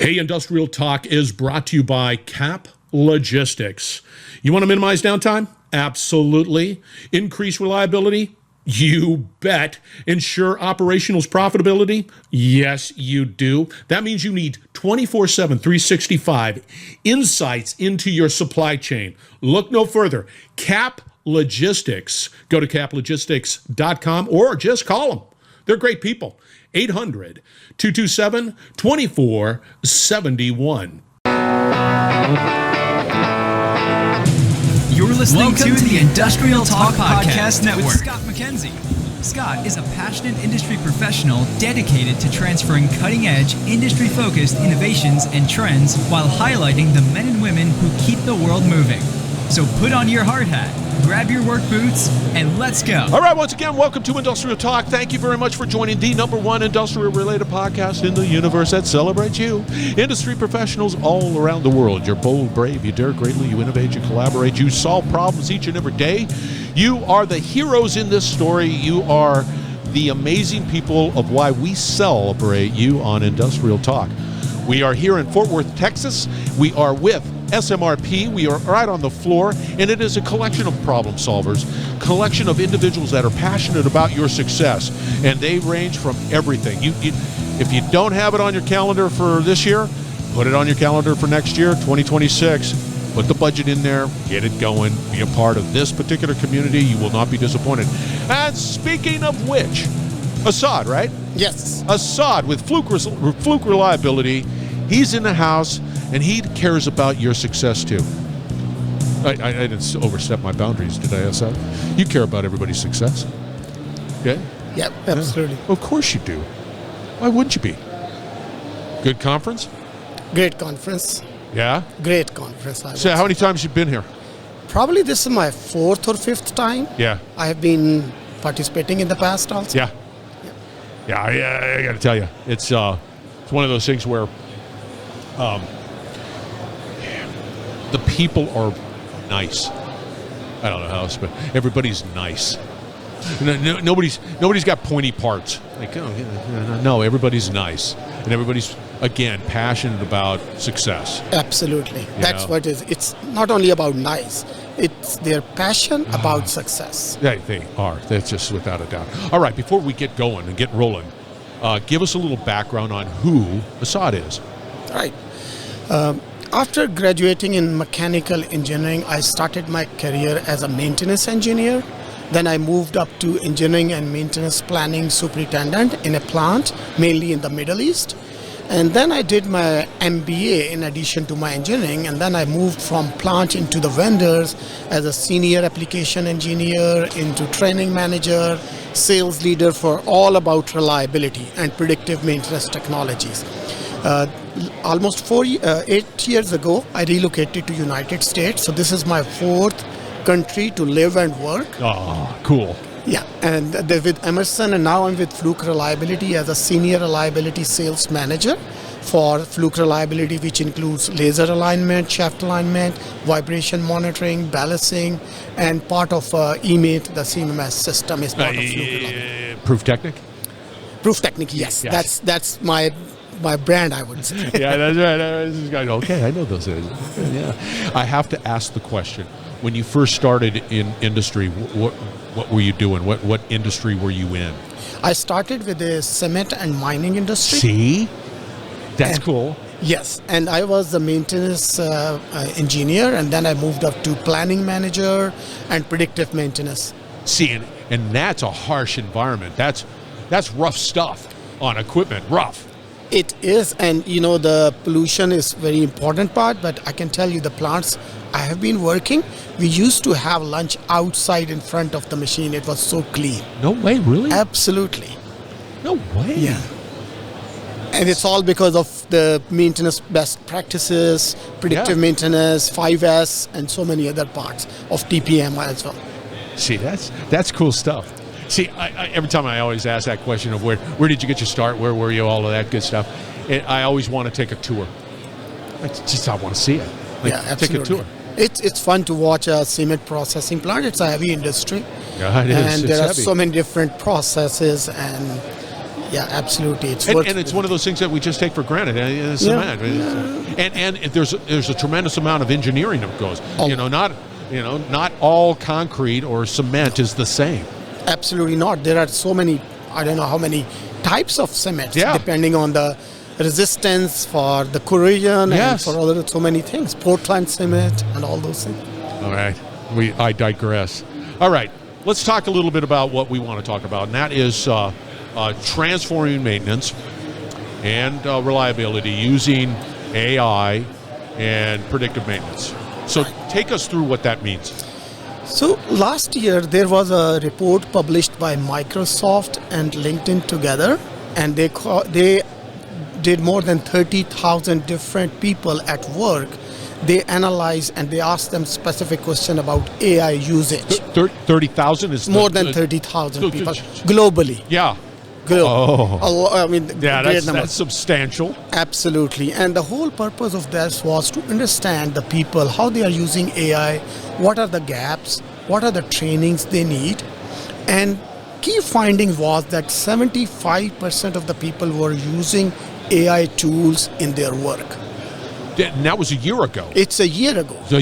Hey, Industrial Talk is brought to you by Cap Logistics. You want to minimize downtime? Absolutely. Increase reliability? You bet. Ensure operational's profitability? Yes, you do. That means you need 24/7, 365 insights into your supply chain. Look no further. Cap Logistics. Go to caplogistics.com or just call them. They're great people. 800-227-2471. You're listening to the Industrial Talk Podcast Network with Scott MacKenzie. Scott is a passionate industry professional dedicated to transferring cutting-edge, industry-focused innovations and trends while highlighting the men and women who keep the world moving. So put on your hard hat, grab your work boots, and let's go. All right, once again, welcome to Industrial Talk. Thank you very much for joining the #1 industrial-related podcast in the universe that celebrates you. Industry professionals all around the world. You're bold, brave, you dare greatly, you innovate, you collaborate, you solve problems each and every day. You are the heroes in this story. You are the amazing people of why we celebrate you on Industrial Talk. We are here in Fort Worth, Texas. We are with SMRP. We are right on the floor, and it is a collection of problem solvers, collection of individuals that are passionate about your success, and they range from everything. If you don't have it on your calendar for this year, put it on your calendar for next year, 2026. Put the budget in there, get it going, be a part of this particular community. You will not be disappointed. And speaking of which, Asad, right? Yes. Asad with Fluke Reliability. He's in the house, and he cares about your success too. I didn't overstep my boundaries, did I, Asad? You care about everybody's success. Yeah? Yep, absolutely. Yeah. Of course you do. Why wouldn't you be? Good conference? Great conference. Yeah? Great conference. So how many times you been here? Probably this is my 4th or 5th time. Yeah. I have been participating in the past also. Yeah. Yeah, I got to tell you, it's one of those things where the people are nice. I don't know how else, but everybody's nice. Nobody's got pointy parts. Like, no, everybody's nice, and everybody's again passionate about success. Absolutely, that's what it is. It's not only about nice; it's their passion about success. They are. That's just without a doubt. All right, before we get going and get rolling, give us a little background on who Asad is. All right. After graduating in mechanical engineering, I started my career as a maintenance engineer. Then I moved up to engineering and maintenance planning superintendent in a plant, mainly in the Middle East. And then I did my MBA in addition to my engineering, and then I moved from plant into the vendors as a senior application engineer, into training manager, sales leader for all about reliability and predictive maintenance technologies. Almost 8 years ago, I relocated to United States. So this is my 4th country to live and work. Oh, cool. Yeah, and with Emerson, and now I'm with Fluke Reliability as a senior reliability sales manager for Fluke Reliability, which includes laser alignment, shaft alignment, vibration monitoring, balancing, and part of eMate, the CMMS system is part of Fluke Reliability. Proof Technic? Proof Technic, yes. That's my brand, I would say. Yeah, that's right. Okay, I know those guys. Yeah, I have to ask the question: when you first started in industry, what were you doing? What industry were you in? I started with the cement and mining industry. See, that's cool. Yes, and I was the maintenance engineer, and then I moved up to planning manager and predictive maintenance. See, and that's a harsh environment. That's rough stuff on equipment. Rough. It is, and the pollution is very important part, but I can tell you the plants I have been working, we used to have lunch outside in front of the machine. It was so clean. No way, really? Absolutely. No way. Yeah. And it's all because of the maintenance best practices, predictive maintenance, 5S, and so many other parts of TPM as well. See, that's cool stuff. See, I every time I always ask that question of where did you get your start, where were you, all of that good stuff. I always want to take a tour. I want to see it. Absolutely. Take a tour. It's fun to watch a cement processing plant. It's a heavy industry. Yeah, it is. And there are so many different processes, and Yeah, absolutely. And it's one of those things that we just take for granted. Cement. And there's a tremendous amount of engineering that goes. Not all concrete or cement is the same. Absolutely not. There are so many, I don't know how many types of cements, depending on the resistance for the corrosion and for other so many things. Portland cement and all those things. All right. I digress. All right. Let's talk a little bit about what we want to talk about, and that is transforming maintenance and reliability using AI and predictive maintenance. So take us through what that means. So last year there was a report published by Microsoft and LinkedIn together, and they did more than 30,000 different people at work. They analyzed and they asked them specific question about AI usage. 30,000 is more than 30,000 people globally. Yeah. I mean, that's substantial. Absolutely. And the whole purpose of this was to understand the people, how they are using AI, what are the gaps, what are the trainings they need. And key finding was that 75% of the people were using AI tools in their work. And that was a year ago. It's a year ago. It's a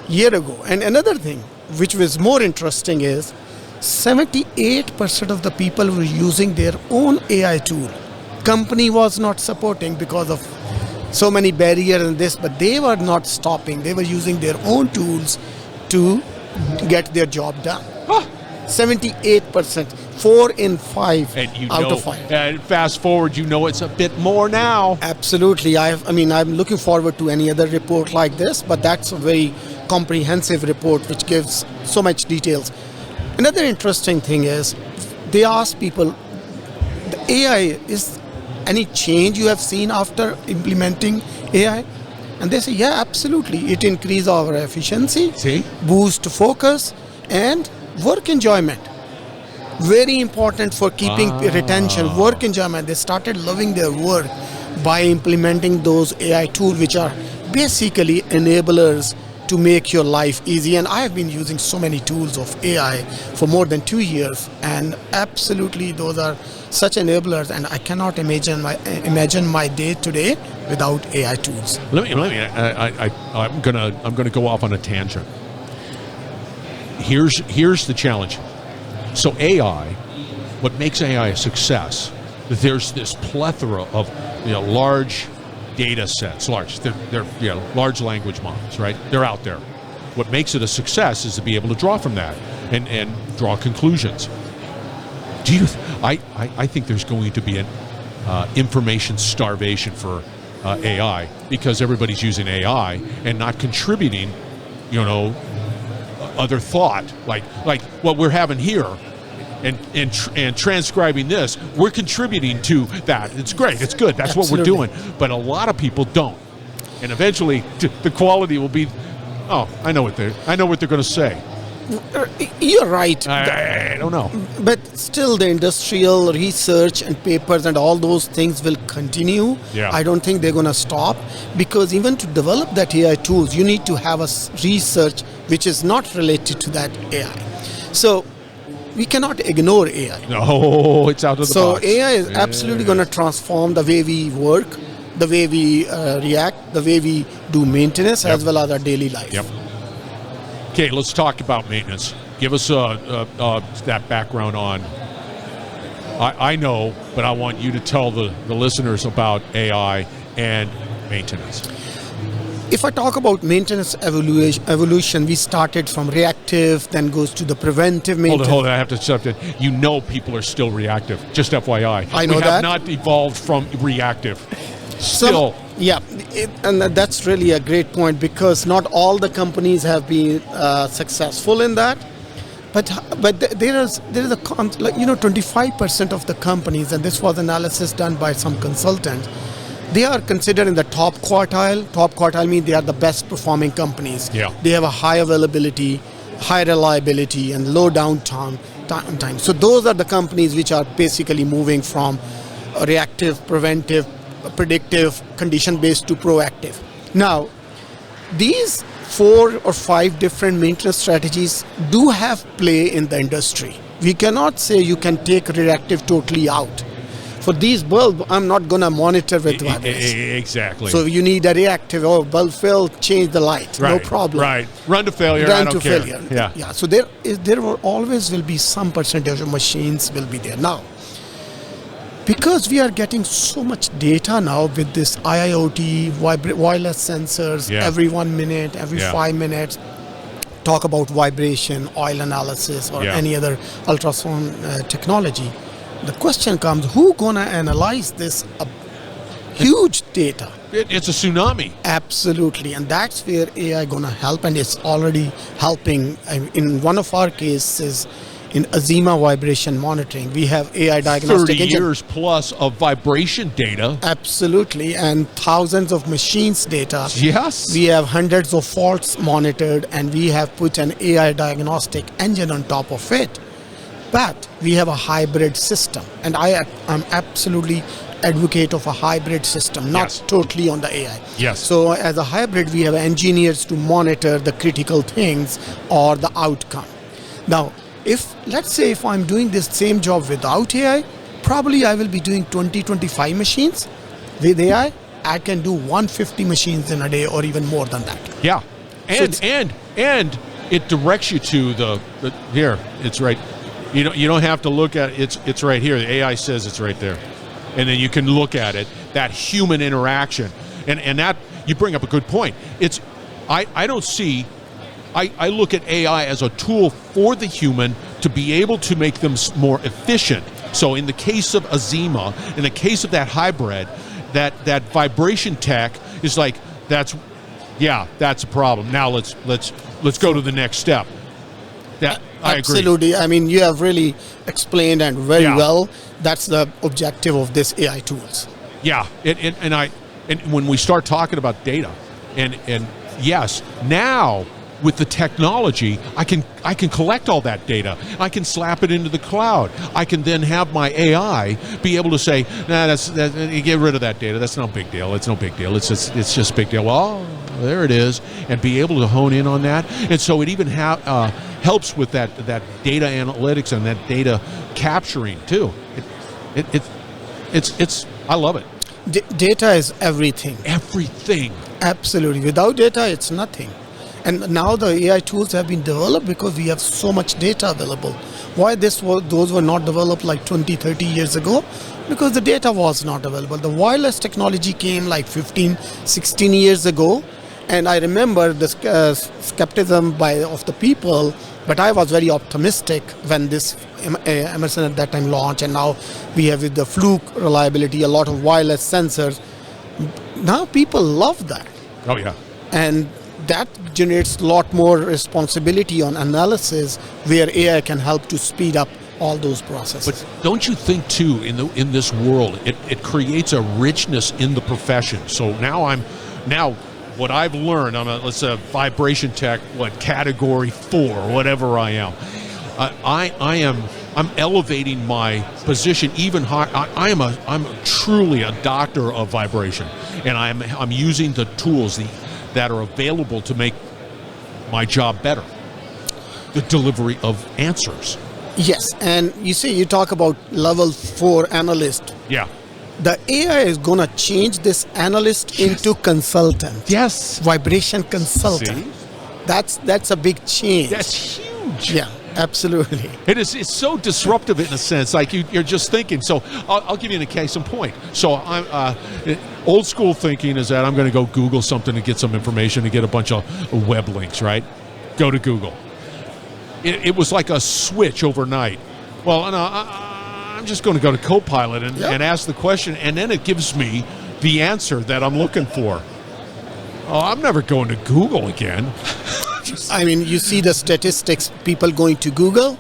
year ago. And another thing, which was more interesting, is 78% of the people were using their own AI tool. Company was not supporting because of so many barriers and this, but they were not stopping. They were using their own tools to get their job done. 78%, 4 in 5 out of 5. And fast forward, it's a bit more now. Absolutely. I'm looking forward to any other report like this, but that's a very comprehensive report which gives so much details. Another interesting thing is they ask people, the AI, is any change you have seen after implementing AI? And they say, yeah, absolutely. It increases our efficiency, boost focus, and work enjoyment. Very important for keeping retention, work enjoyment. They started loving their work by implementing those AI tools, which are basically enablers to make your life easy. And I have been using so many tools of AI for more than 2 years, and absolutely those are such enablers, and I cannot imagine my day today without AI tools. I'm gonna go off on a tangent. Here's the challenge. So AI, what makes AI a success, there's this plethora of large data sets, they're large language models, right? They're out there. What makes it a success is to be able to draw from that and draw conclusions. I think there's going to be an information starvation for AI because everybody's using AI and not contributing, other thought, like what we're having here, and transcribing this, we're contributing to that. It's great, it's good, that's what we're doing. But a lot of people don't, and eventually the quality will be, I know what they're going to say. You're right. I don't know. But still, the industrial research and papers and all those things will continue. Yeah. I don't think they're going to stop, because even to develop that AI tools, you need to have a research which is not related to that AI. So we cannot ignore AI. No, it's out of the box. So AI is absolutely going to transform the way we work, the way we react, the way we do maintenance, as well as our daily life. Yep. Okay, let's talk about maintenance. Give us that background on. I know, but I want you to tell the listeners about AI and maintenance. If I talk about maintenance evolution, we started from reactive, then goes to the preventive maintenance. Hold on, I have to stop that. People are still reactive, just FYI. I know we have that. not evolved from reactive. Still. And that's really a great point, because not all the companies have been successful in that. But there is 25% of the companies, and this was analysis done by some consultants, they are considered in the top quartile. Top quartile means they are the best performing companies. Yeah. They have a high availability, high reliability, and low downtime. So those are the companies which are basically moving from reactive, preventive, predictive, condition-based to proactive. Now, these 4 or 5 different maintenance strategies do have play in the industry. We cannot say you can take reactive totally out. For these bulbs, I'm not going to monitor with vibration. Exactly. So you need a reactive, bulb fail, change the light, no problem. Right. Run to failure, Run I don't to care. failure. Yeah. Yeah. So there will always will be some percentage of machines will be there. Now, because we are getting so much data now with this IIoT, wireless sensors, every 1 minute, every 5 minutes, talk about vibration, oil analysis, or any other ultrasound technology. The question comes, who gonna analyze this huge data? It's a tsunami. Absolutely, and that's where AI gonna help, and it's already helping. In one of our cases, in Azima vibration monitoring, we have AI diagnostic 30 years plus of vibration data. Absolutely, and thousands of machines data. Yes. We have hundreds of faults monitored, and we have put an AI diagnostic engine on top of it. But we have a hybrid system, and I'm absolutely advocate of a hybrid system, not totally on the AI. Yes. So as a hybrid, we have engineers to monitor the critical things or the outcome. Now, let's say if I'm doing this same job without AI, probably I will be doing 20-25 machines. With AI, I can do 150 machines in a day or even more than that. Yeah, and it directs you to the here. It's right. You don't have to look at it. It's right here. The AI says it's right there, and then you can look at it. That human interaction, and that you bring up a good point. I don't see. I look at AI as a tool for the human to be able to make them more efficient. So in the case of Azima, in the case of that hybrid, that vibration tech is like, that's a problem. Now let's go to the next step. I agree. Absolutely. I mean, you have really explained and very well. That's the objective of this AI tools. Yeah, and when we start talking about data, and yes, now with the technology, I can collect all that data. I can slap it into the cloud. I can then have my AI be able to say, nah, get rid of that data. That's no big deal. It's no big deal. It's just a big deal. Well, there it is, and be able to hone in on that. And so it even helps with that data analytics and that data capturing too. It's I love it. Data is everything. Everything. Absolutely. Without data, it's nothing. And now the AI tools have been developed because we have so much data available. Why those were not developed like 20, 30 years ago? Because the data was not available. The wireless technology came like 15, 16 years ago. And I remember the skepticism of the people, but I was very optimistic when this Emerson at that time launched. And now we have with the Fluke Reliability, a lot of wireless sensors. Now people love that. Oh, yeah. And that generates a lot more responsibility on analysis where AI can help to speed up all those processes. But don't you think too, in this world, it creates a richness in the profession. So now what I've learned, let's say vibration tech, category 4, whatever I am. I'm elevating my position even higher. I'm truly a doctor of vibration, and I'm using the tools that are available to make my job better. The delivery of answers. Yes, and you talk about level 4 analyst. Yeah. The AI is going to change this analyst into consultant. Yes. Vibration consultant. See? That's a big change. That's huge. Yeah, absolutely. It's so disruptive in a sense. Like you're just thinking. So I'll give you a case in point. So I'm old school thinking is that I'm going to go Google something to get some information to get a bunch of web links. Right? Go to Google. It was like a switch overnight. Well, no, I'm just going to go to Copilot and ask the question, and then it gives me the answer that I'm looking for. Oh, I'm never going to Google again. I mean, you see the statistics, people going to Google,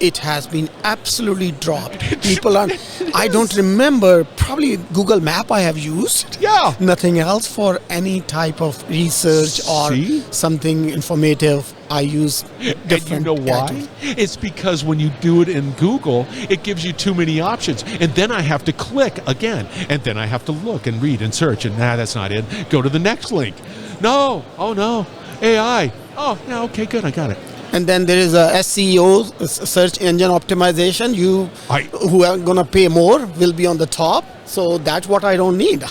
it has been absolutely dropped. People are, I don't remember, probably Google Map I have used. Yeah. Nothing else for any type of research or something informative. I use different. And you know why? It's because when you do it in Google, it gives you too many options. And then I have to click again. And then I have to look and read and search. And that's not it. Go to the next link. No. Oh, no. AI. Oh, yeah, okay, good. I got it. And then there is a SEO, search engine optimization. Who are going to pay more will be on the top. So that's what I don't need.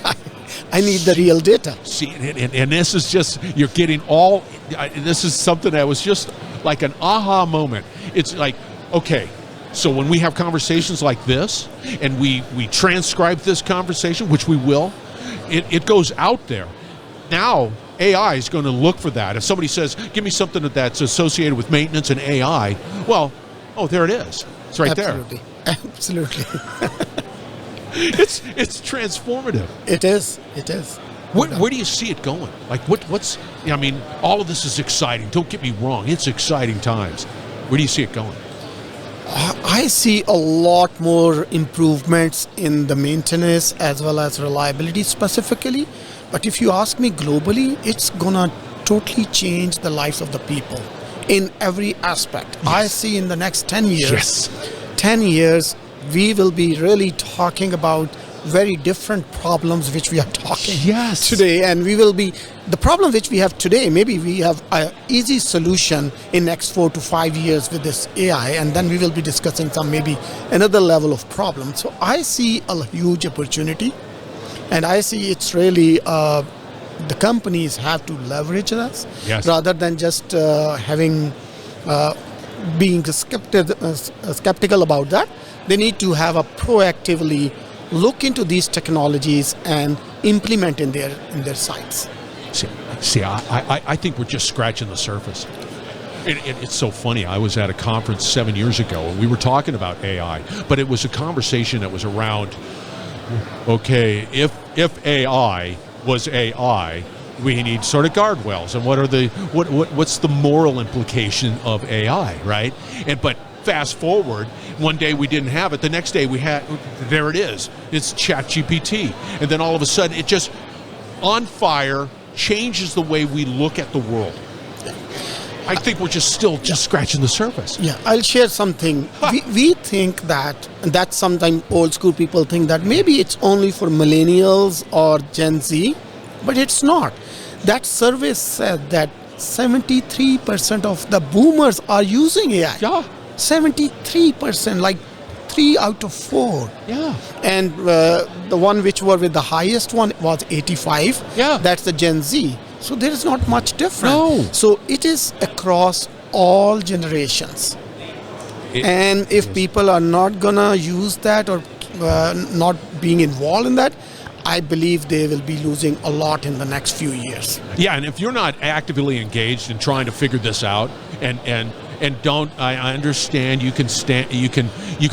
I need the real data. See, and this is just, you're getting this is something that was just like an aha moment. It's like, okay, so when we have conversations like this, and we transcribe this conversation, which we will, it goes out there. Now, AI is going to look for that. If somebody says, give me something that's associated with maintenance and AI, well, there it is. It's right Absolutely. there. Absolutely. It's transformative. It is. Where do you see it going? Like, what's? I mean, all of this is exciting. Don't get me wrong; it's exciting times. Where do you see it going? I see a lot more improvements in the maintenance as well as reliability specifically. But if you ask me globally, it's gonna totally change the lives of the people in every aspect. Yes. I see in the next 10 years, Yes. 10 years, we will be really talking about very different problems which we are talking Yes. today, and we will be the problem which we have today, maybe we have an easy solution in next 4 to 5 years with this AI, and then we will be discussing some maybe another level of problem. So I see a huge opportunity, and I see it's really the companies have to leverage this rather than just being skeptical about that. They need to have a proactively look into these technologies and implement in their sites. See, I think we're just scratching the surface. It's so funny. I was at a conference 7 years ago, and we were talking about AI, but it was a conversation that was around, okay, if AI was AI, we need sort of guardrails, and what's the moral implication of AI, right? But fast forward, one day we didn't have it, the next day we had, there it is. It's ChatGPT, and then all of a sudden it just on fire changes the way we look at the world. I think we're just scratching the surface. Yeah, I'll share something. We think that, and that's sometimes old school people think that maybe it's only for millennials or Gen Z, but it's not. That survey said that 73% of the boomers are using AI. Yeah. 73%, like 3 out of 4. Yeah. And the one which were with the highest one was 85. Yeah. That's the Gen Z. So there is not much difference. No. So it is across all generations. And if people are not gonna use that or not being involved in that, I believe they will be losing a lot in the next few years. Yeah, and if you're not actively engaged in trying to figure this out, and don't, I understand you can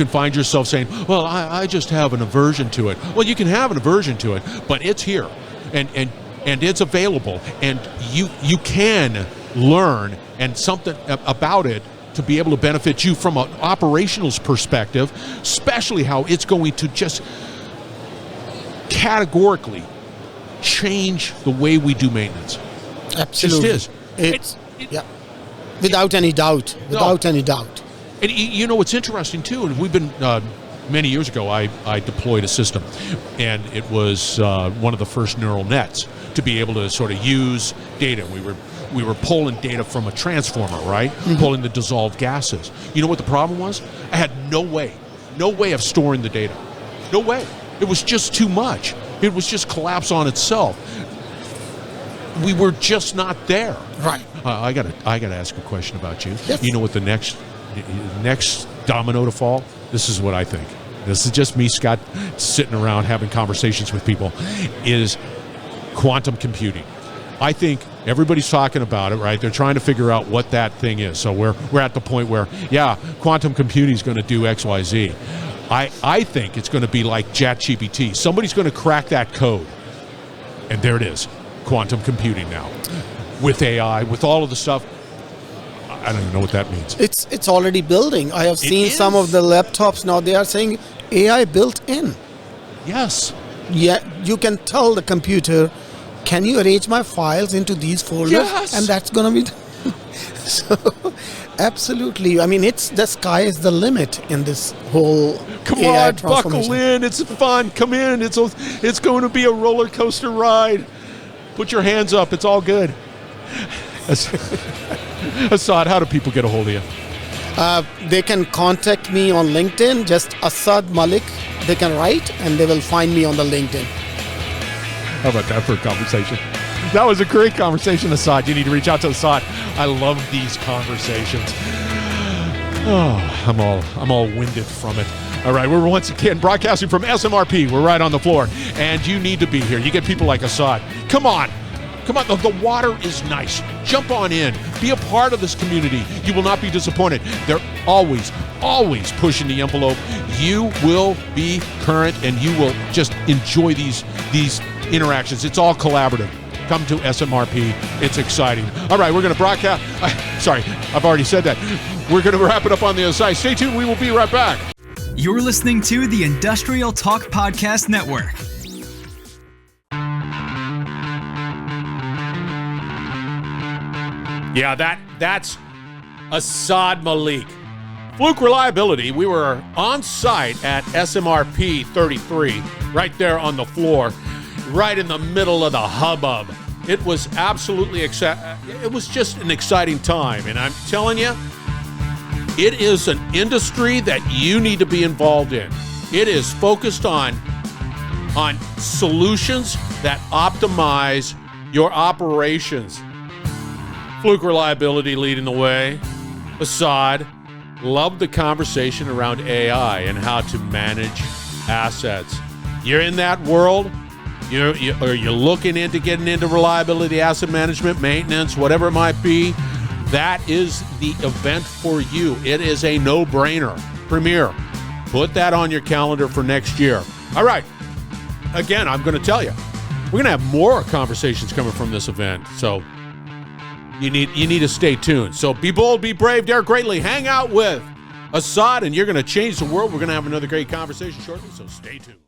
find yourself saying, well, I just have an aversion to it. Well, you can have an aversion to it, but it's here, and it's available, and you can learn and something about it to be able to benefit you from an operational perspective, especially how it's going to just categorically change the way we do maintenance. Absolutely. It just is. Yeah. Without any doubt. Without any doubt. And you know, it's interesting too, and we've been, many years ago, I deployed a system, and it was one of the first neural nets to be able to sort of use data. We were pulling data from a transformer, right? Mm-hmm. Pulling the dissolved gases. You know what the problem was? I had no way of storing the data. No way. It was just too much. It was just collapse on itself. We were just not there. Right. I gotta ask a question about you. Yes. You know what the next domino to fall? This is what I think. This is just me, Scott, sitting around having conversations with people, is quantum computing. I think everybody's talking about it, right? They're trying to figure out what that thing is. So we're at the point where, yeah, quantum computing is going to do X, Y, Z. I think it's going to be like ChatGPT. Somebody's going to crack that code, and there it is. Quantum computing now, with AI, with all of the stuff. I don't even know what that means. It's already building. I have seen some of the laptops now. They are saying AI built in. Yes. Yeah, you can tell the computer, can you arrange my files into these folders? Yes. And that's going to be so absolutely. I mean, the sky is the limit in this whole Come AI on, transformation. buckle in. It's fun. Come in. It's going to be a roller coaster ride. Put your hands up. It's all good. Asad, how do people get a hold of you? They can contact me on LinkedIn, just Asad Malik. They can write and they will find me on the LinkedIn. How about that for a conversation? That was a great conversation, Asad. You need to reach out to Asad. I love these conversations. Oh, I'm all winded from it. All right, we're once again broadcasting from SMRP. We're right on the floor, and you need to be here. You get people like Asad. Come on. The water is nice. Jump on in. Be a part of this community. You will not be disappointed. They're always pushing the envelope. You will be current, and you will just enjoy these interactions. It's all collaborative. Come to SMRP. It's exciting. All right, we're going to broadcast. Sorry, I've already said that. We're going to wrap it up on the other side. Stay tuned. We will be right back. You're listening to the Industrial Talk Podcast Network. Yeah, that's Asad Malik. Fluke Reliability, we were on site at SMRP 33, right there on the floor, right in the middle of the hubbub. It was absolutely it was just an exciting time, and I'm telling you, it is an industry that you need to be involved in. It is focused on solutions that optimize your operations. Fluke Reliability leading the way. Asad, loved the conversation around AI and how to manage assets. You're in that world. You're looking into getting into reliability, asset management, maintenance, whatever it might be. That is the event for you. It is a no-brainer. Premier, put that on your calendar for next year. All right. Again, I'm going to tell you, we're going to have more conversations coming from this event. So you need to stay tuned. So be bold, be brave, dare greatly. Hang out with Asad, and you're going to change the world. We're going to have another great conversation shortly, so stay tuned.